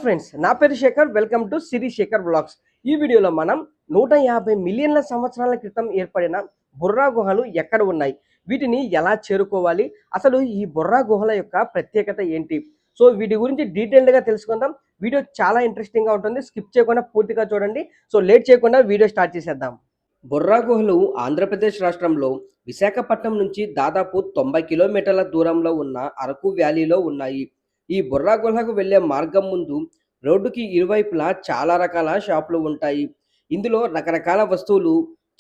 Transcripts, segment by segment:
Friends, నా పేరు Shekhar. Welcome to Siri Shekhar blogs. ఈ వీడియోలో మనం 150 మిలియన్ల సంవత్సరాల క్రితం ఏర్పడిన బొర్రా గుహలు ఎక్కడ ఉన్నాయి, వీటిని ఎలా చేరుకోవాలి, అసలు ఈ బొర్రా గుహల యొక్క ప్రత్యేకత ఏంటి, సో వీటి గురించి డీటెయిల్డ్గా తెలుసుకుందాం. వీడియో చాలా ఇంట్రెస్టింగ్గా ఉంటుంది, స్కిప్ చేయకుండా పూర్తిగా చూడండి. సో లేట్ చేయకుండా వీడియో స్టార్ట్ చేసేద్దాం. బొర్రా గుహలు ఆంధ్రప్రదేశ్ రాష్ట్రంలో విశాఖపట్నం నుంచి దాదాపు 90 కిలోమీటర్ల దూరంలో ఉన్న అరకు వ్యాలీలో ఉన్నాయి. ఈ బొర్రా గుహలకు వెళ్లే మార్గం ముందు రోడ్డుకి ఇరువైపులా చాలా రకాల షాపులు ఉంటాయి. ఇందులో రకరకాల వస్తువులు,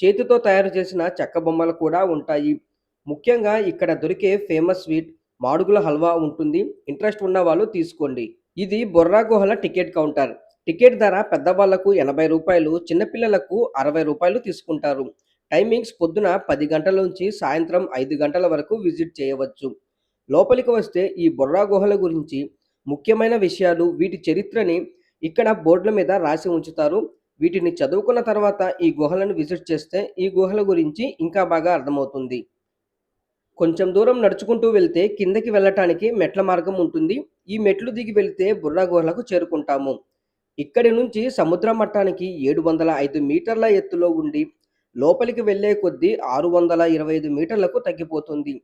చేతితో తయారు చేసిన చెక్క బొమ్మలు కూడా ఉంటాయి. ముఖ్యంగా ఇక్కడ దొరికే ఫేమస్ స్వీట్ మాడుగుల హల్వా ఉంటుంది. ఇంట్రెస్ట్ ఉన్న వాళ్ళు తీసుకోండి. ఇది బొర్రా గుహల టికెట్ కౌంటర్. టికెట్ ధర పెద్దవాళ్లకు 80 రూపాయలు, చిన్నపిల్లలకు 60 రూపాయలు తీసుకుంటారు. టైమింగ్స్ పొద్దున 10 గంటల నుంచి సాయంత్రం 5 గంటల వరకు విజిట్ చేయవచ్చు. లోపలికి వస్తే ఈ బొర్రా గుహల గురించి ముఖ్యమైన విషయాలు, వీటి చరిత్రని ఇక్కడ బోర్డుల మీద రాసి ఉంచుతారు. వీటిని చదువుకున్న తర్వాత ఈ గుహలను విజిట్ చేస్తే ఈ గుహల గురించి ఇంకా బాగా అర్థమవుతుంది. కొంచెం దూరం నడుచుకుంటూ వెళ్తే కిందకి వెళ్ళటానికి మెట్ల మార్గం ఉంటుంది. ఈ మెట్లు దిగి వెళ్తే బుర్రా గుహలకు చేరుకుంటాము. ఇక్కడి నుంచి సముద్ర మట్టానికి 705 మీటర్ల ఎత్తులో ఉండి లోపలికి వెళ్లే కొద్దీ 625 మీటర్లకు తగ్గిపోతుంది.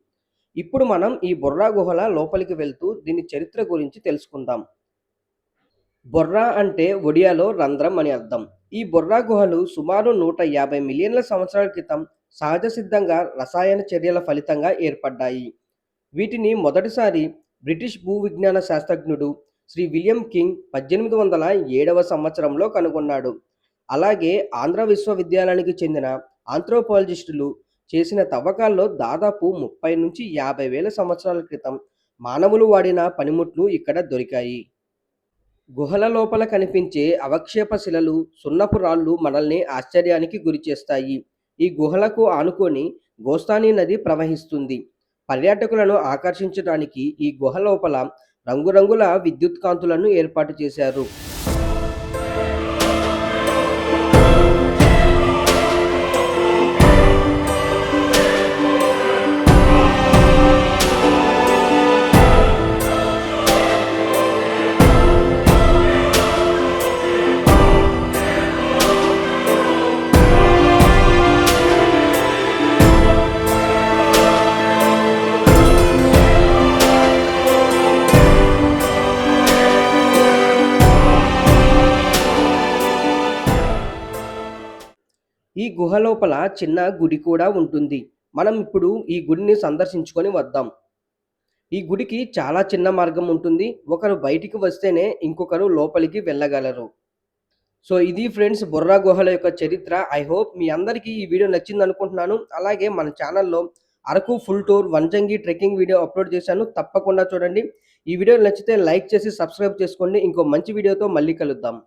ఇప్పుడు మనం ఈ బొర్రా గుహల లోపలికి వెళ్తూ దీని చరిత్ర గురించి తెలుసుకుందాం. బొర్రా అంటే ఒడియాలో రంధ్రం అని అర్థం. ఈ బొర్రా గుహలు సుమారు 150 మిలియన్ల సంవత్సరాల క్రితం సహజ సిద్ధంగా రసాయన చర్యల ఫలితంగా ఏర్పడ్డాయి. వీటిని మొదటిసారి బ్రిటిష్ భూ విజ్ఞాన శాస్త్రజ్ఞుడు శ్రీ విలియం కింగ్ 1807వ సంవత్సరంలో కనుగొన్నాడు. అలాగే ఆంధ్ర విశ్వవిద్యాలయానికి చెందిన ఆంథ్రోపాలజిస్టులు చేసిన తవ్వకాల్లో దాదాపు 30 నుంచి 50 వేల సంవత్సరాల క్రితం మానవులు వాడిన పనిముట్లు ఇక్కడ దొరికాయి. గుహల లోపల కనిపించే అవక్షేప శిలలు, సున్నపు రాళ్ళు మనల్ని ఆశ్చర్యానికి గురిచేస్తాయి. ఈ గుహలకు ఆనుకొని గోస్తాని నది ప్రవహిస్తుంది. పర్యాటకులను ఆకర్షించడానికి ఈ గుహ లోపల రంగురంగుల విద్యుత్ కాంతులను ఏర్పాటు చేశారు. ఈ గుహ లోపల చిన్న గుడి కూడా ఉంటుంది. మనం ఇప్పుడు ఈ గుడిని సందర్శించుకొని వద్దాం. ఈ గుడికి చాలా చిన్న మార్గం ఉంటుంది. ఒకరు బయటికి వస్తేనే ఇంకొకరు లోపలికి వెళ్ళగలరు. సో ఇది ఫ్రెండ్స్ బొర్రా గుహల యొక్క చరిత్ర. ఐ హోప్ మీ అందరికీ ఈ వీడియో నచ్చింది అనుకుంటున్నాను. అలాగే మన ఛానల్లో Araku full tour Vanjangi trekking video upload చేశాను, తప్పకుండా చూడండి. ఈ వీడియో నచ్చితే లైక్ చేసి సబ్స్క్రైబ్ చేసుకోండి. ఇంకో మంచి వీడియోతో మళ్ళీ కలుద్దాం.